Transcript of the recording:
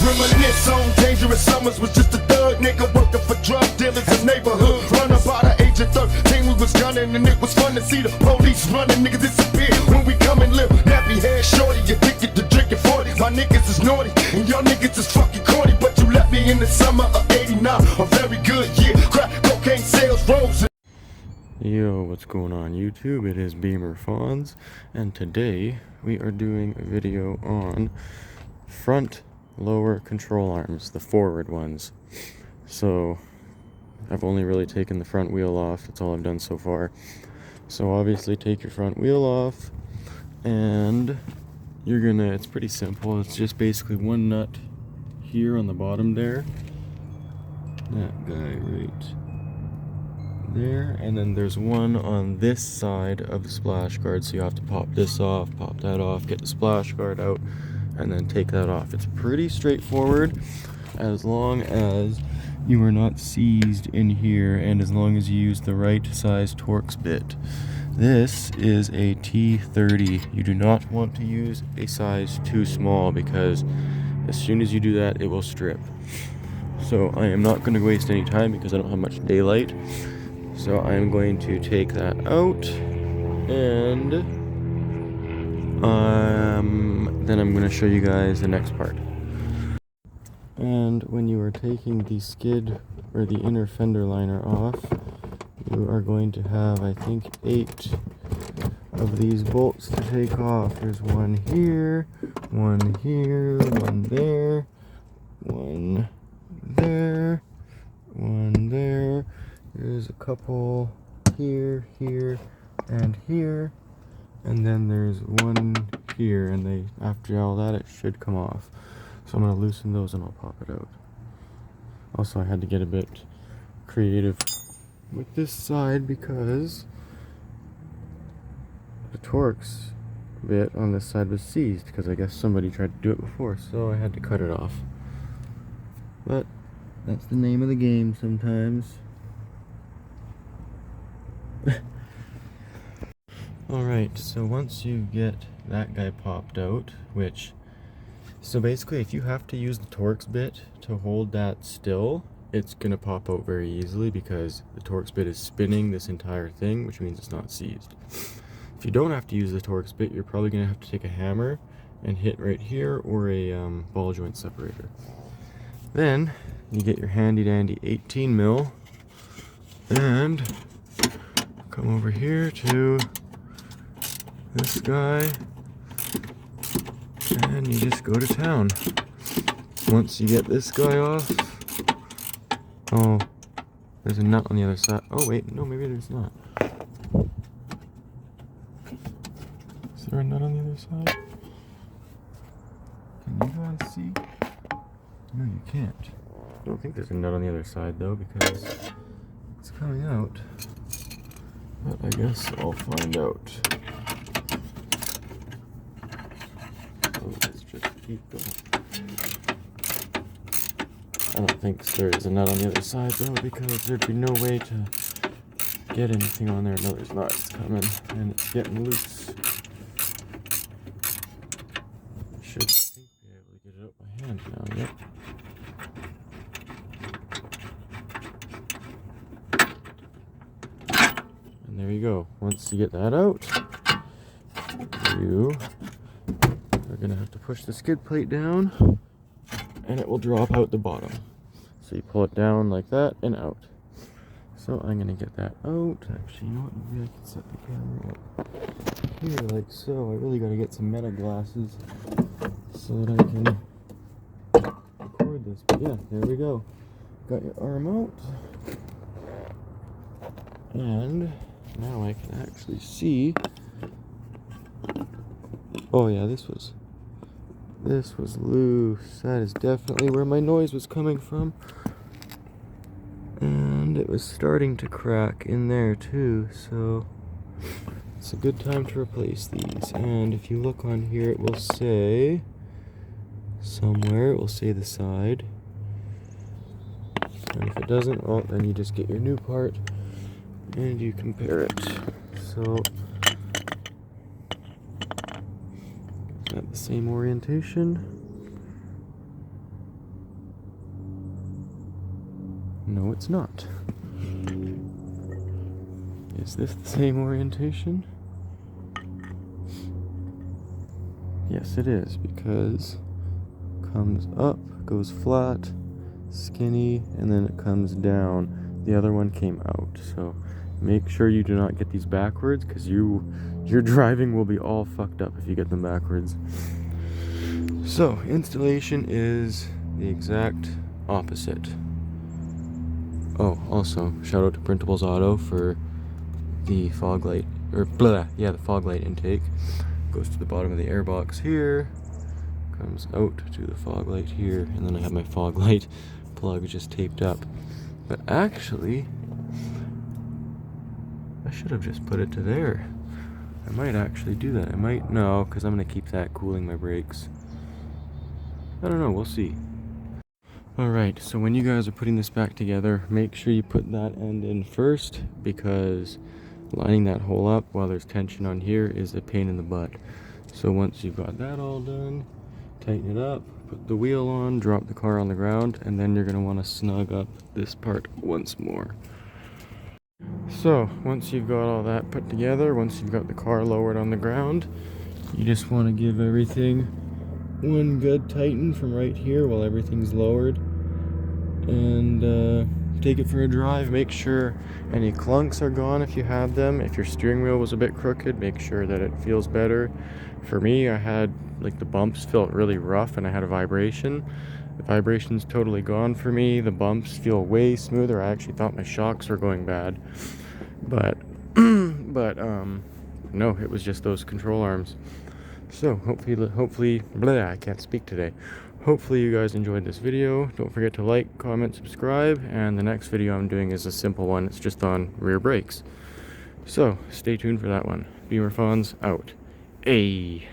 Reminisce on dangerous summers, was just a thug nigga working for drug dealers in neighborhood. Run about the age of 13, we was gunning, and it was fun to see the police running. Niggas disappear when we come and live. Nappy head shorty, addicted to drinking 40. My niggas is naughty, and y'all niggas is fucking corny. But you left me in the summer of '89, a very good year. Crack cocaine sales rose. Yo, what's going on YouTube? It is Beamer-Fonz, and today we are doing a video on front lower control arms, the forward ones. So I've only really taken the front wheel off, that's all I've done so far. So obviously take your front wheel off, and you're gonna, it's pretty simple, it's just basically one nut here on the bottom there, that guy right there, and then there's one on this side of the splash guard, so you have to pop this off, pop that off, get the splash guard out, and then take that off. It's pretty straightforward as long as you are not seized in here and as long as you use the right size Torx bit. This is a T30. You do not want to use a size too small because as soon as you do that, it will strip. So I am not going to waste any time because I don't have much daylight. So I am going to take that out, and then I'm going to show you guys the next part. And when you are taking the skid or the inner fender liner off, you are going to have, I think, 8 of these bolts to take off. There's one here, one here, one there, one there, one there. There's a couple here, here, and here, and then there's one here, and after all that it should come off. So I'm going to loosen those and I'll pop it out. Also, I had to get a bit creative with this side because the Torx bit on this side was seized because I guess somebody tried to do it before, so I had to cut it off. But that's the name of the game sometimes. Alright, so once you get that guy popped out, so basically if you have to use the Torx bit to hold that still, it's going to pop out very easily because the Torx bit is spinning this entire thing, which means it's not seized. If you don't have to use the Torx bit, you're probably going to have to take a hammer and hit right here or a ball joint separator. Then you get your handy dandy 18 mil and come over here to this guy and you just go to town. Once you get this guy off, oh, there's a nut on the other side. Oh wait, no, maybe there's not. Is there a nut on the other side? Can you guys see? No, you can't. I don't think there's a nut on the other side though because it's coming out. But I guess I'll find out. So let's just keep going. I don't think there is a nut on the other side though because there'd be no way to get anything on there. No, there's not. It's coming and it's getting loose. I should think be able to get it out by hand now. Yep. There you go. Once you get that out, you are going to have to push the skid plate down and it will drop out the bottom. So you pull it down like that and out. So I'm going to get that out. Actually, you know what? Maybe I can set the camera up here like so. I really got to get some meta glasses so that I can record this. But yeah, there we go. Got your arm out. And now I can actually see. Oh yeah, this was loose. That is definitely where my noise was coming from. And it was starting to crack in there too, so it's a good time to replace these. And if you look on here, it will say somewhere, it will say the side. And if it doesn't, well, then you just get your new part and you compare it. So is that the same orientation? No, it's not. Is this the same orientation? Yes, it is, because comes up, goes flat, skinny, and then it comes down. The other one came out, so make sure you do not get these backwards, because your driving will be all fucked up if you get them backwards. So installation is the exact opposite. Oh, also shout out to Printables Auto for the fog light, or the fog light intake. Goes to the bottom of the airbox here, comes out to the fog light here, and then I have my fog light plug just taped up. But actually, I should have just put it to there. I might actually do that. I might, no, because I'm going to keep that cooling my brakes. I don't know, we'll see. Alright, so when you guys are putting this back together, make sure you put that end in first, because lining that hole up while there's tension on here is a pain in the butt. So once you've got that all done, tighten it up, put the wheel on, drop the car on the ground, and then you're going to want to snug up this part once more. So once you've got all that put together, once you've got the car lowered on the ground, you just want to give everything one good tighten from right here while everything's lowered, and take it for a drive. Make sure any clunks are gone if you have them. If your steering wheel was a bit crooked, make sure that it feels better. For me, I had, like, the bumps felt really rough and I had a vibration. The vibration's totally gone for me. The bumps feel way smoother. I actually thought my shocks were going bad, but no, it was just those control arms. So hopefully I can't speak today. Hopefully you guys enjoyed this video. Don't forget to like, comment, subscribe, and the next video I'm doing is a simple one. It's just on rear brakes. So stay tuned for that one. Beamer-Fonz out. Ayy.